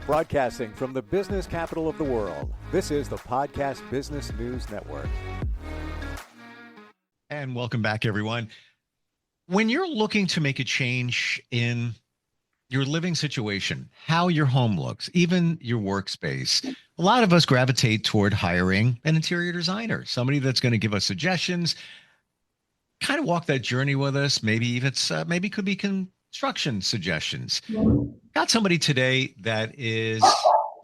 Broadcasting from the business capital of the world, this is the Podcast Business News Network. And welcome back, everyone. When you're looking to make a change in your living situation, how your home looks, even your workspace, a lot of us gravitate toward hiring an interior designer, somebody that's going to give us suggestions, kind of walk that journey with us. Maybe it's maybe it could be construction suggestions. Got somebody today that is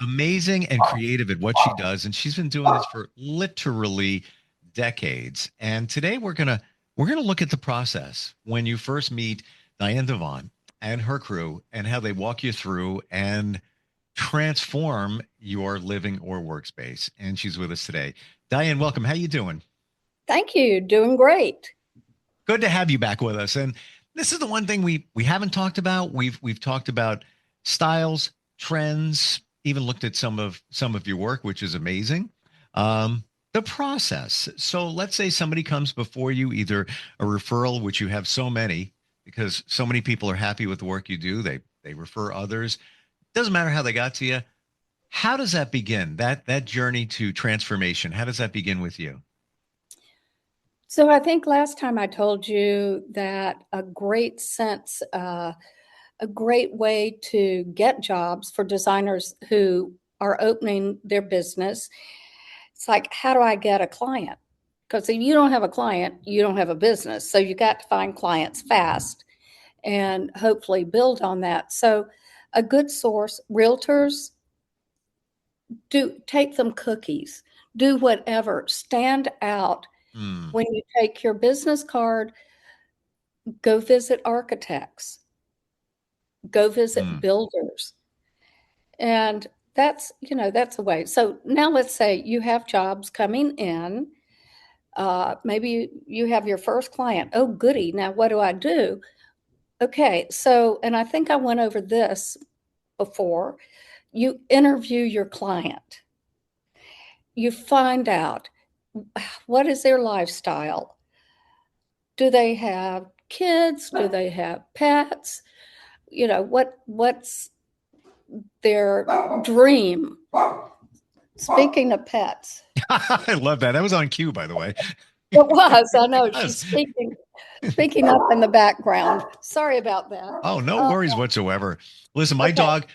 amazing and creative at what she does, and she's been doing this for literally decades. And today we're gonna look at the process when you first meet Dianne Davant and her crew, and how they walk you through and transform your living or workspace. And she's with us today. Dianne, welcome. How you doing? Thank you. Doing great. Good to have you back with us. And this is the one thing we haven't talked about. We've talked about styles, trends, even looked at some of your work, which is amazing. The process. So let's say somebody comes before you, either a referral, which you have so many, because so many people are happy with the work you do. They refer others. Doesn't matter how they got to you. How does that begin? That journey to transformation, how does that begin with you? So I think last time I told you that a great way to get jobs for designers who are opening their business, it's like, how do I get a client? Because if you don't have a client, you don't have a business. So you got to find clients fast and hopefully build on that. So a good source, realtors, take them cookies, do whatever, stand out. When you take your business card, go visit architects, go visit builders. And that's a way. So now let's say you have jobs coming in. Maybe you have your first client. Oh, goody. Now what do I do? Okay. So, and I think I went over this before. You interview your client. You find out, what is their lifestyle? Do they have kids? Do they have pets? What's their dream? Speaking of pets. I love that. That was on cue, by the way. It was. I know. She's speaking up in the background. Sorry about that. Oh, no worries whatsoever. Listen, my dog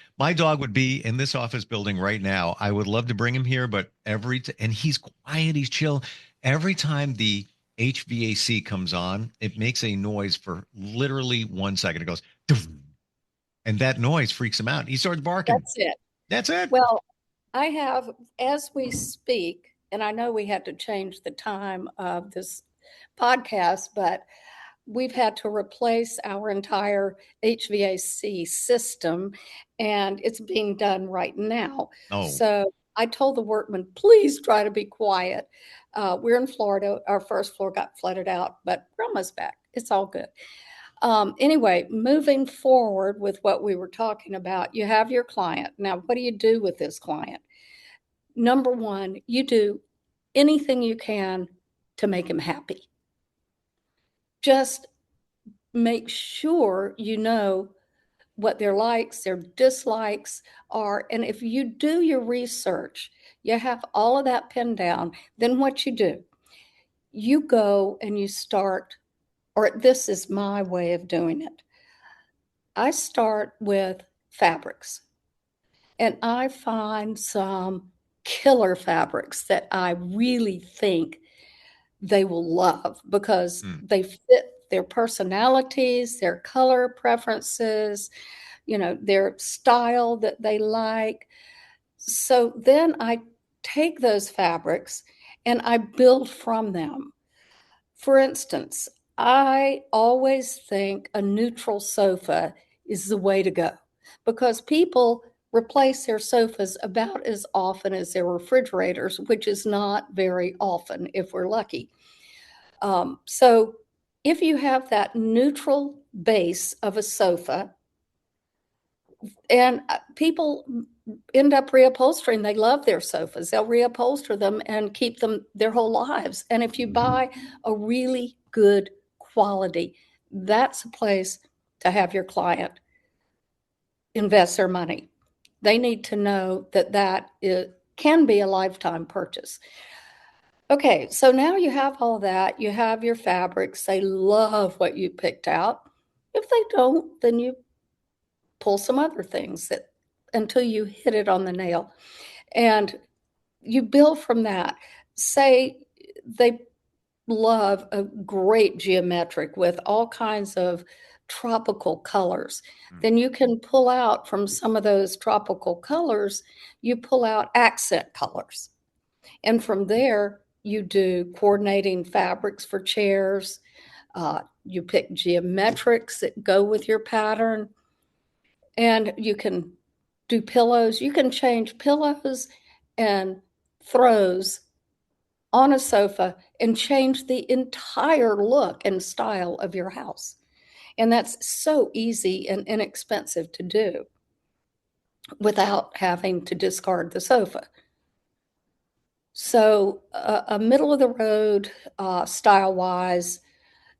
would be in this office building right now. I would love to bring him here, but and he's quiet, he's chill. Every time the HVAC comes on, it makes a noise for literally 1 second. It goes, "Doof," and that noise freaks him out. He starts barking. That's it. Well, I have, as we speak, and I know we had to change the time of this podcast, but we've had to replace our entire HVAC system, and it's being done right now. Oh. So I told the workmen, please try to be quiet. We're in Florida. Our first floor got flooded out, but we're almost back. It's all good. Anyway, moving forward with what we were talking about, you have your client. Now, what do you do with this client? Number one, you do anything you can to make him happy. Just make sure you know what their likes, their dislikes are. And if you do your research, you have all of that pinned down, then what you do, you go and you start, or this is my way of doing it. I start with fabrics, and I find some killer fabrics that I really think they will love because they fit their personalities, their color preferences, their style that they like. So then I take those fabrics and I build from them. For instance, I always think a neutral sofa is the way to go because people replace their sofas about as often as their refrigerators, which is not very often if we're lucky. So if you have that neutral base of a sofa, and people end up reupholstering, they love their sofas. They'll reupholster them and keep them their whole lives. And if you buy a really good quality, that's a place to have your client invest their money. They need to know that it can be a lifetime purchase. Okay, so now you have all that. You have your fabrics. They love what you picked out. If they don't, then you pull some other things that until you hit it on the nail. And you build from that. Say they love a great geometric with all kinds of tropical colors. Then you can pull out from some of those tropical colors, you pull out accent colors. And from there, you do coordinating fabrics for chairs. You pick geometrics that go with your pattern. And you can do pillows. You can change pillows and throws on a sofa and change the entire look and style of your house. And that's so easy and inexpensive to do without having to discard the sofa. So a middle of the road, style-wise,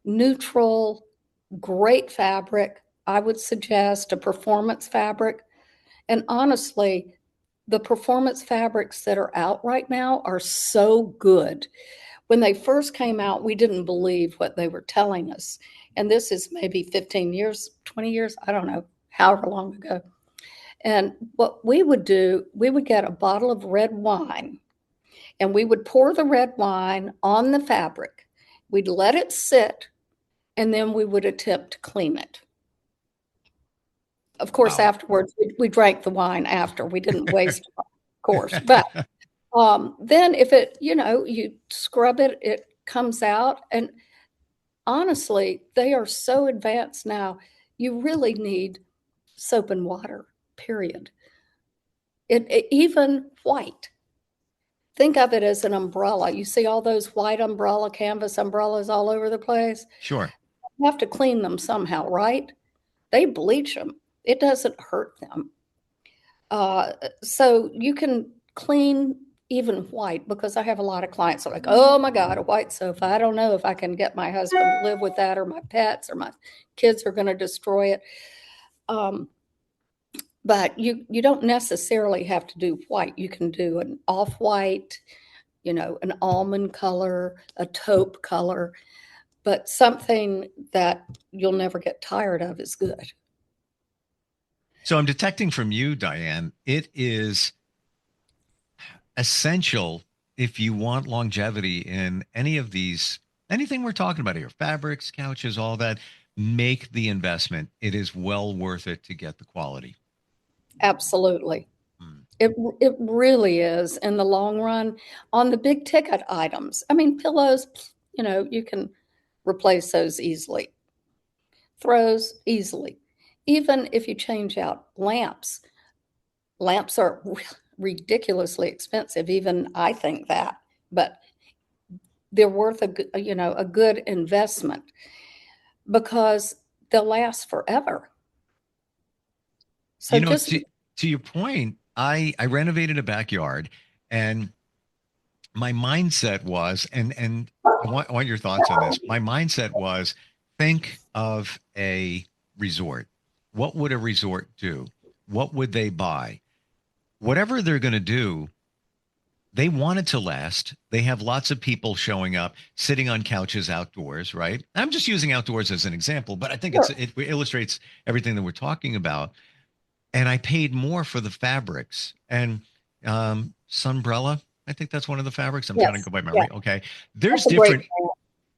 neutral, great fabric. I would suggest a performance fabric. And honestly, the performance fabrics that are out right now are so good. When they first came out, we didn't believe what they were telling us. And this is maybe 15 years, 20 years, I don't know, however long ago. And what we would do, we would get a bottle of red wine and we would pour the red wine on the fabric. We'd let it sit and then we would attempt to clean it. Of course, afterwards, we drank the wine after. We didn't waste it, of course. But then if it, you scrub it, it comes out. And honestly, they are so advanced now, you really need soap and water, period. Even white. Think of it as an umbrella. You see all those white umbrella, canvas umbrellas all over the place? Sure. You have to clean them somehow, right? They bleach them. It doesn't hurt them. So you can clean even white, because I have a lot of clients that are like, oh my God, a white sofa. I don't know if I can get my husband to live with that, or my pets or my kids are going to destroy it. But you don't necessarily have to do white. You can do an off-white, an almond color, a taupe color, but something that you'll never get tired of is good. So I'm detecting from you, Dianne, it is essential if you want longevity in any of these, anything we're talking about here, fabrics, couches, all that, make the investment. It is well worth it to get the quality. Absolutely. It really is in the long run. On the big ticket items, I mean, pillows, you can replace those easily. Throws, easily. Even if you change out lamps are ridiculously expensive. Even I think that, but they're worth a good investment because they'll last forever. So to your point, I renovated a backyard, and my mindset was, and I want your thoughts on this. My mindset was, think of a resort. What would a resort do? What would they buy? Whatever they're going to do, they want it to last. They have lots of people showing up, sitting on couches outdoors, right? I'm just using outdoors as an example, but I think it illustrates everything that we're talking about. And I paid more for the fabrics. And Sunbrella, I think that's one of the fabrics. I'm trying to go by memory. Yeah. Okay. There's different.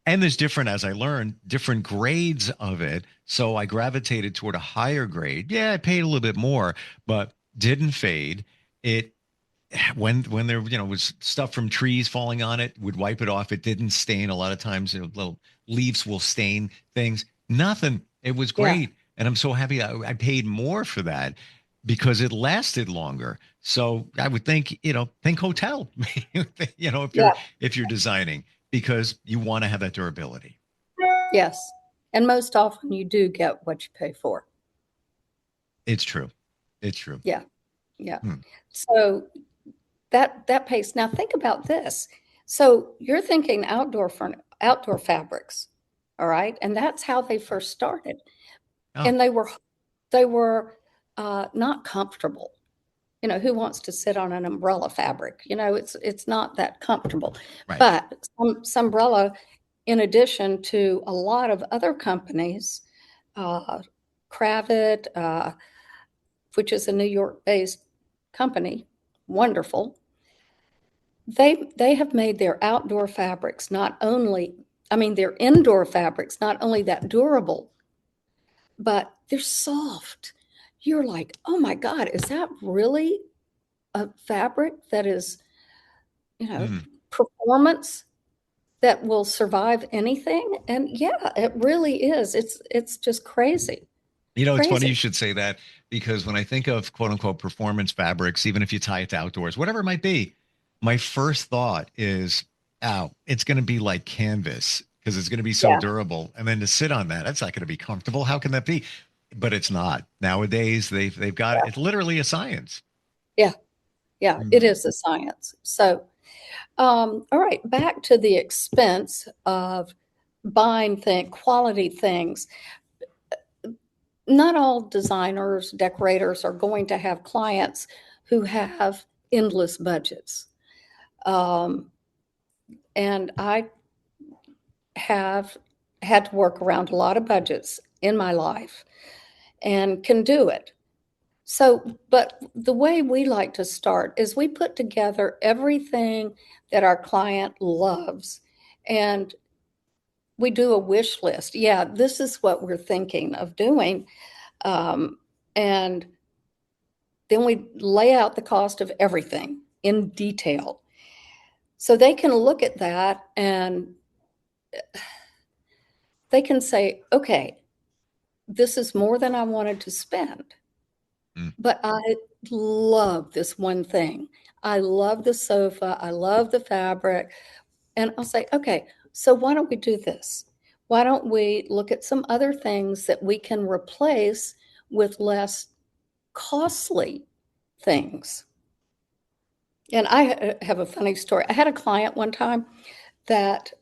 And there's different, as I learned, different grades of it. So I gravitated toward a higher grade. Yeah, I paid a little bit more, but didn't fade. It, when there was stuff from trees falling on it, would wipe it off. It didn't stain. A lot of times, little leaves will stain things. Nothing. It was great, and I'm so happy I paid more for that because it lasted longer. So I would think, think hotel. if you're designing, because you want to have that durability. Yes. And most often you do get what you pay for. It's true. It's true. Yeah. Yeah. So that pays. Now think about this. So you're thinking outdoor fabrics. All right. And that's how they first started. Oh. And they were not comfortable. who wants to sit on an umbrella fabric? It's not that comfortable. Right. But Sunbrella, in addition to a lot of other companies, Cravat, which is a New York-based company, wonderful. They have made their outdoor fabrics their indoor fabrics not only that durable, but they're soft. You're like, oh my God, is that really a fabric that is, performance that will survive anything? And yeah, it really is. It's just crazy. It's funny you should say that, because when I think of quote unquote performance fabrics, even if you tie it to outdoors, whatever it might be, my first thought is, it's going to be like canvas because it's going to be so durable. And then to sit on that's not going to be comfortable. How can that be? But it's not. Nowadays, they've got it's literally a science. Yeah. Yeah, it is a science. So, all right, back to the expense of buying quality things. Not all designers, decorators are going to have clients who have endless budgets. And I have had to work around a lot of budgets in my life and can do it. So, but the way we like to start is we put together everything that our client loves, and we do a wish list. Yeah, this is what we're thinking of doing. And then we lay out the cost of everything in detail. So they can look at that and they can say, okay, this is more than I wanted to spend. But I love this one thing. I love the sofa. I love the fabric. And I'll say, okay, so why don't we do this? Why don't we look at some other things that we can replace with less costly things? And I have a funny story. I had a client one time that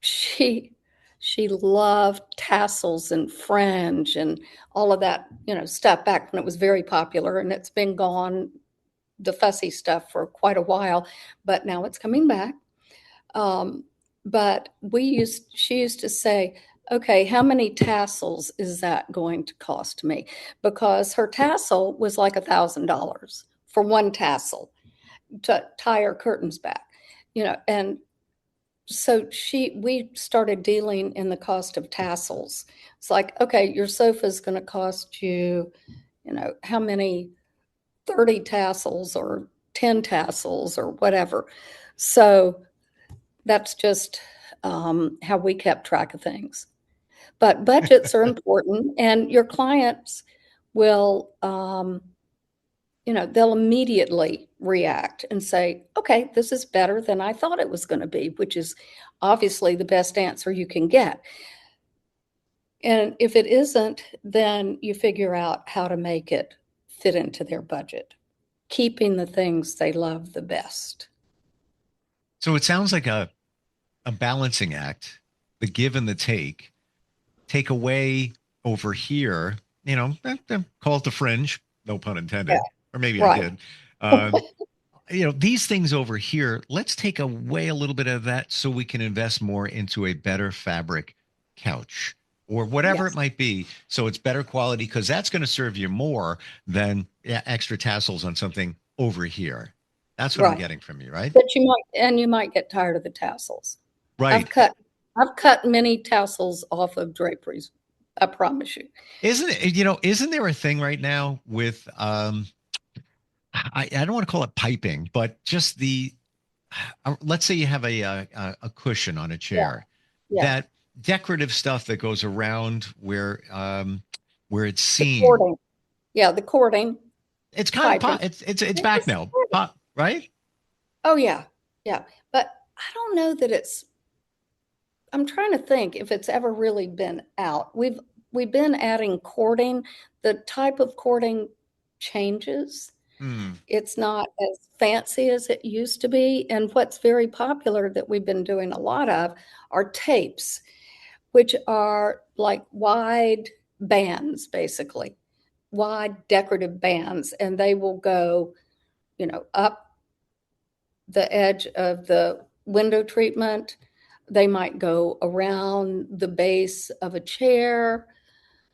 she loved tassels and fringe and all of that, stuff back when it was very popular, and it's been gone, the fussy stuff, for quite a while, but now it's coming back. But she used to say, okay, how many tassels is that going to cost me? Because her tassel was like $1,000 for one tassel to tie her curtains back, and so we started dealing in the cost of tassels. It's like, okay, your sofa is going to cost you, how many 30 tassels or 10 tassels or whatever. So that's just how we kept track of things. But budgets are important, and your clients will, they'll immediately react and say, okay, this is better than I thought it was going to be, which is obviously the best answer you can get. And if it isn't, then you figure out how to make it fit into their budget, keeping the things they love the best. So it sounds like a balancing act, the give and the take away over here, call it the fringe, no pun intended. Yeah. Or maybe Right. I did. These things over here, let's take away a little bit of that so we can invest more into a better fabric couch or whatever it might be. So it's better quality, because that's going to serve you more than extra tassels on something over here. That's what I'm getting from you, right? But you might get tired of the tassels. Right. I've cut many tassels off of draperies. I promise you. Isn't there a thing right now with, I don't want to call it piping, but just let's say you have a cushion on a chair, that decorative stuff that goes around where it's seen. The cording. Yeah, the cording. It's kind of it's back now, right? Oh yeah, yeah. But I don't know that I'm trying to think if it's ever really been out. We've been adding cording. The type of cording changes. It's not as fancy as it used to be. And what's very popular that we've been doing a lot of are tapes, which are like wide bands, basically, wide decorative bands, and they will go, up the edge of the window treatment. They might go around the base of a chair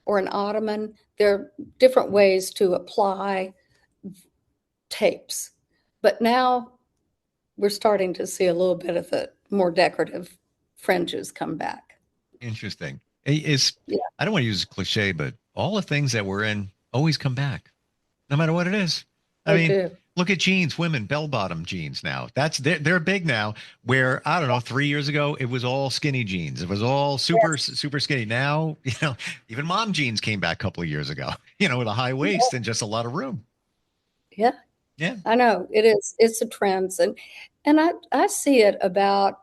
or an ottoman. There are different ways to apply tapes. But now we're starting to see a little bit of the more decorative fringes come back. Interesting. Yeah, I don't want to use a cliche, but all the things that we're in always come back, no matter what it is. I they mean, do. look at jeans, women, bell-bottom jeans now. They're big now. Where I don't know, 3 years ago it was all skinny jeans. It was all super skinny. Now, even mom jeans came back a couple of years ago. With a high waist and just a lot of room. Yeah, Yeah. I know it is. It's a trend, and I see it about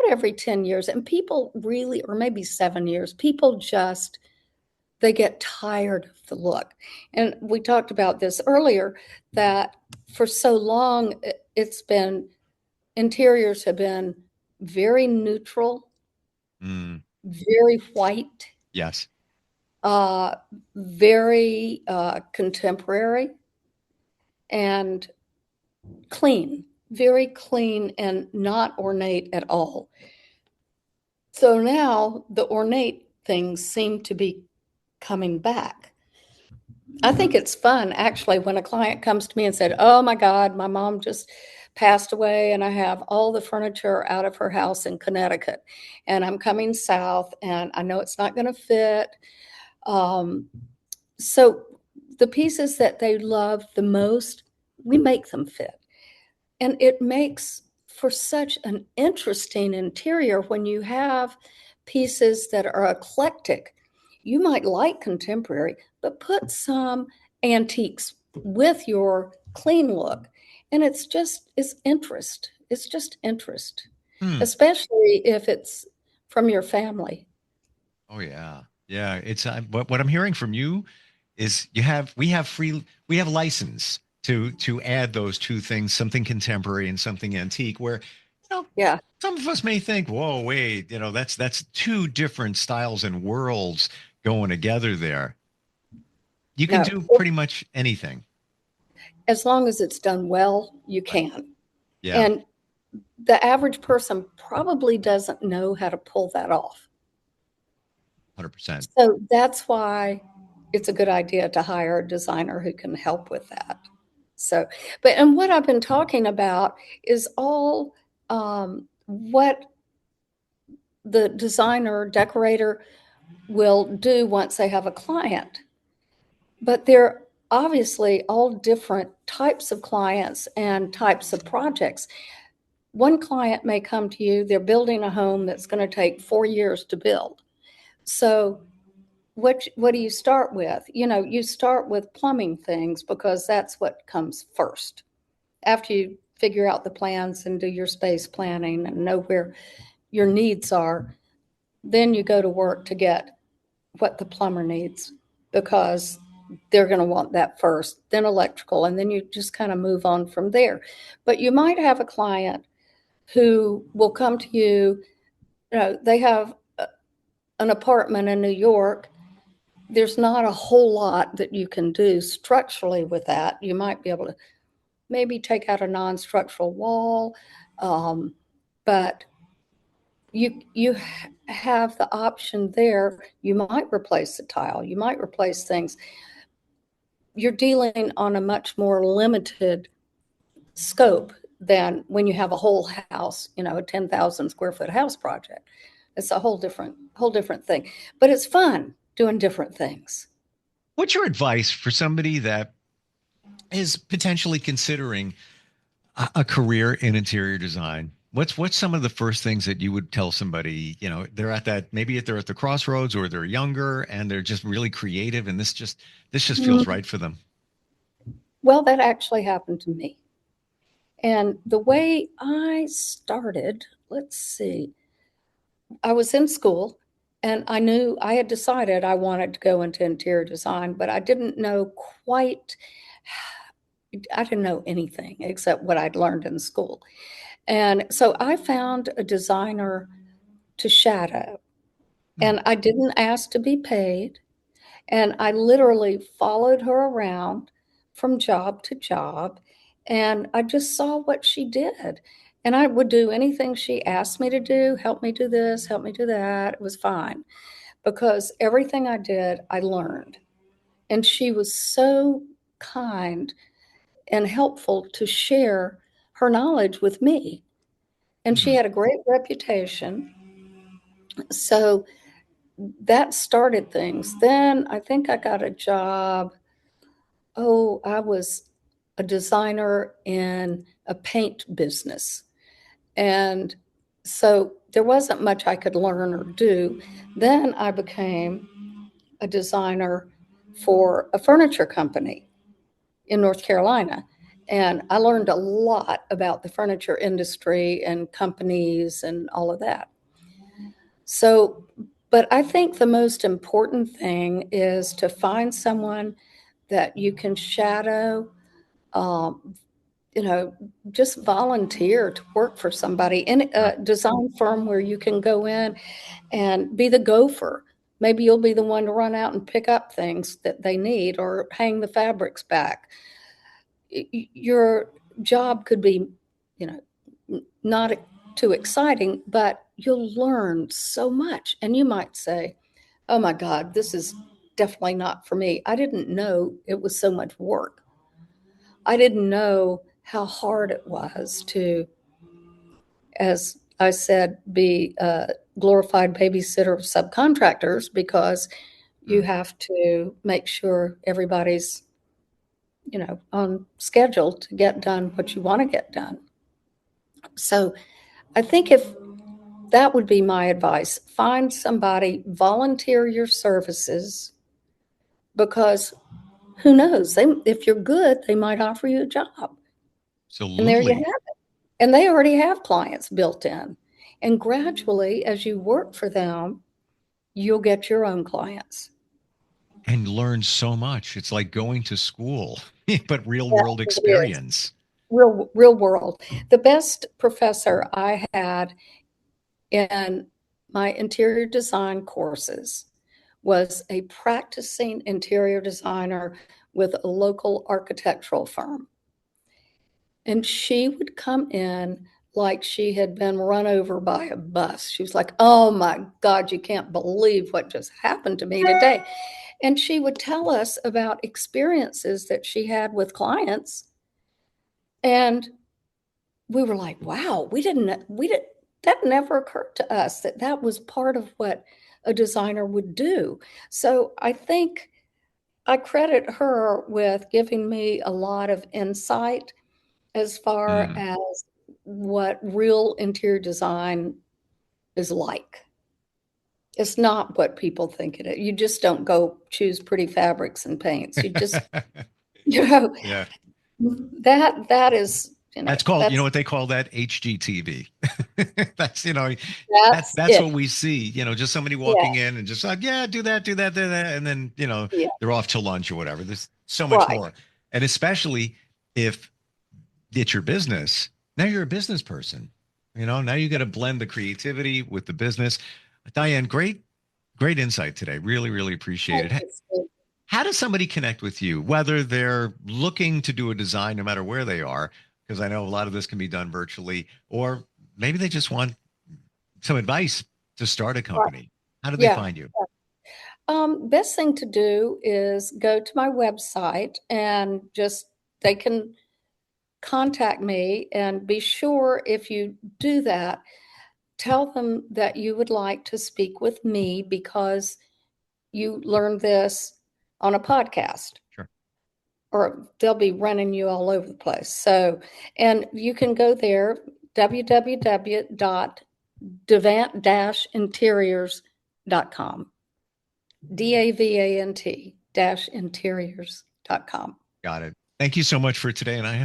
every 10 years, and people really, or maybe 7 years, people just they get tired of the look. And we talked about this earlier, that for so long it's been, interiors have been very neutral, Mm, very white, yes. uh, very contemporary, and clean, very clean and not ornate at all. So now the ornate things seem to be coming back. I think it's fun, actually, when a client comes to me and said, "Oh my God, my mom just passed away and I have all the furniture out of her house in Connecticut and I'm coming south and I know it's not going to fit." Um, so the pieces that they love the most, we make them fit. And it makes for such an interesting interior when you have pieces that are eclectic. You might like contemporary, but put some antiques with your clean look. And it's interest. It's just interest, Hmm. especially if it's from your family. Oh yeah. Yeah. It's what I'm hearing from you is we have license to add those two things, something contemporary and something antique, where Yeah. some of us may think, whoa, wait, that's two different styles and worlds going together there. You can No, do pretty much anything. as long as it's done well, you Right. can. Yeah. And the average person probably doesn't know how to pull that off. 100%. So that's why it's a good idea to hire a designer who can help with that. So, and what I've been talking about is all what the designer, decorator will do once they have a client. But they're obviously all different types of clients and types of projects. One client may come to you, they're building a home that's going to take 4 years to build. So what do you start with? You start with plumbing things because that's what comes first. After you figure out the plans and do your space planning and know where your needs are, then you go to work to get what the plumber needs, because they're going to want that first, then electrical, and then you just kind of move on from there. But you might have a client who will come to you, they have an apartment in New York. There's not a whole lot that you can do structurally with that. You might be able to maybe take out a non-structural wall, but you have the option there. You might replace the tile. You might replace things. You're dealing on a much more limited scope than when you have a whole house, a 10,000 square foot house project. It's a whole different thing. But it's fun doing different things. What's your advice for somebody that is potentially considering a career in interior design? What's some of the first things that you would tell somebody? They're at that, maybe they're at the crossroads, or they're younger and they're just really creative, and this just feels right for them. Well, that actually happened to me. And the way I started, let's see, I was in school and I had decided I wanted to go into interior design, but I didn't know quite, I didn't know anything except what I'd learned in school. And so I found a designer to shadow, Hmm. and I didn't ask to be paid. And I literally followed her around from job to job, and I just saw what she did. And I would do anything she asked me to do, help me do this, help me do that. It was fine because everything I did, I learned. And she was so kind and helpful to share her knowledge with me. And she had a great reputation. So that started things. Then I think I got a job. Oh, I was a designer in a paint business. And so there wasn't much I could learn or do. Then I became a designer for a furniture company in North Carolina. And I learned a lot about the furniture industry and companies and all of that. So, but I think the most important thing is to find someone that you can shadow, um, just volunteer to work for somebody in a design firm where you can go in and be the gopher. Maybe you'll be the one to run out and pick up things that they need or hang the fabrics back. Your job could be, not too exciting, but you'll learn so much. And you might say, oh my God, this is definitely not for me. I didn't know it was so much work. I didn't know how hard it was to, as I said, be a glorified babysitter of subcontractors, because you have to make sure everybody's, on schedule to get done what you want to get done. So I think if that would be my advice, find somebody, volunteer your services, because who knows, if you're good, they might offer you a job. And there you have Absolutely. it. And they already have clients built in. And gradually, as you work for them, you'll get your own clients. And learn so much. It's like going to school, but real Yeah, world it is. experience. Real world. The best professor I had in my interior design courses was a practicing interior designer with a local architectural firm. And she would come in like she had been run over by a bus. She was like, oh my God, you can't believe what just happened to me today. And she would tell us about experiences that she had with clients. And we were like, wow, that never occurred to us that was part of what a designer would do. So I think I credit her with giving me a lot of insight as far Mm. as what real interior design is like. It's not what people think it is. You just don't go choose pretty fabrics and paints. You just, you know, Yeah. that is, That's called, you know what they call that? HGTV. That's, that's that's it. what we see, just somebody Yeah, walking in and just like, yeah, do that. And then, yeah, they're off to lunch or whatever. There's so much right. more. And especially if it's your business, now you're a business person, now you got to blend the creativity with the business. Dianne, great insight today. Really, really appreciate Thank it. you, Steve. How does somebody connect with you, whether they're looking to do a design, no matter where they are? Because I know a lot of this can be done virtually, or maybe they just want some advice to start a Right. company. How do they Yeah. find you? Best thing to do is go to my website and just they can contact me, and be sure if you do that, tell them that you would like to speak with me because you learned this on a podcast, Sure. or they'll be running you all over the place. So, and you can go there, www.davant-interiors.com. DAVANT-interiors.com. Got it. Thank you so much for today. And I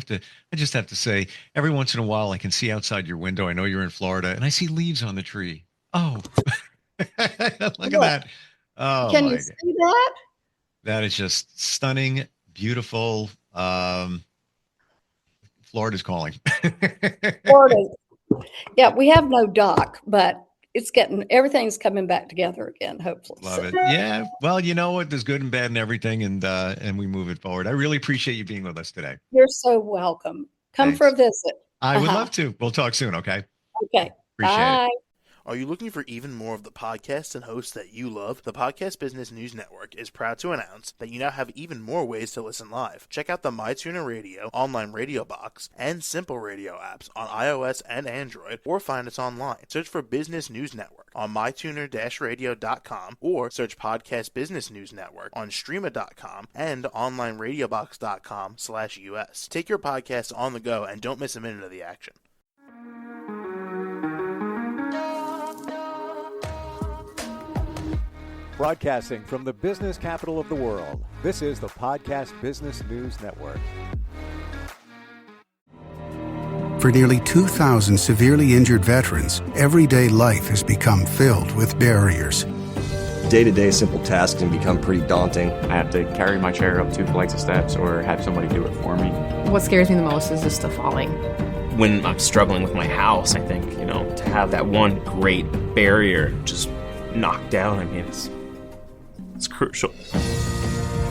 just have to say, every once in a while, I can see outside your window. I know you're in Florida, and I see leaves on the tree. Oh, look at Look, that. Oh can you my, see that? that is just stunning, beautiful. Florida's calling. Florida. Yeah, we have no dock, but everything's coming back together again, hopefully. Love it. Yeah. Well, you know what? There's good and bad in everything, and we move it forward. I really appreciate you being with us today. You're so welcome. Come Thanks. for a visit. I would love to. We'll talk soon. Okay. Okay. Appreciate Bye. it. Are you looking for even more of the podcasts and hosts that you love? The Podcast Business News Network is proud to announce that you now have even more ways to listen live. Check out the mytuner-radio, online radio box, and simpleradio apps on iOS and Android, or find us online. Search for Business News Network on mytuner-radio.com, or search Podcast Business News Network on streama.com and onlineradiobox.com/US. Take your podcast on the go and don't miss a minute of the action. Broadcasting from the business capital of the world, this is the Podcast Business News Network. For nearly 2,000 severely injured veterans, everyday life has become filled with barriers. Day-to-day simple tasks can become pretty daunting. I have to carry my chair up 2 flights of steps or have somebody do it for me. What scares me the most is just the falling. When I'm struggling with my house, I think, to have that one great barrier just knocked down, it's crucial.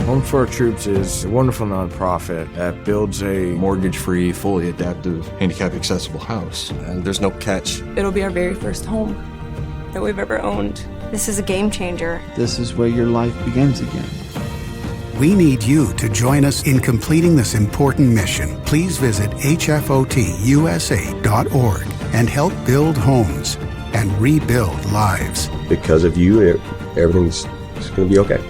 Home for Our Troops is a wonderful nonprofit that builds a Mortgage-free, fully adaptive, handicap-accessible house. And there's no catch. It'll be our very first home that we've ever owned. This is a game changer. This is where your life begins again. We need you to join us in completing this important mission. Please visit hfotusa.org and help build homes and rebuild lives. Because of you, everything's going to be okay.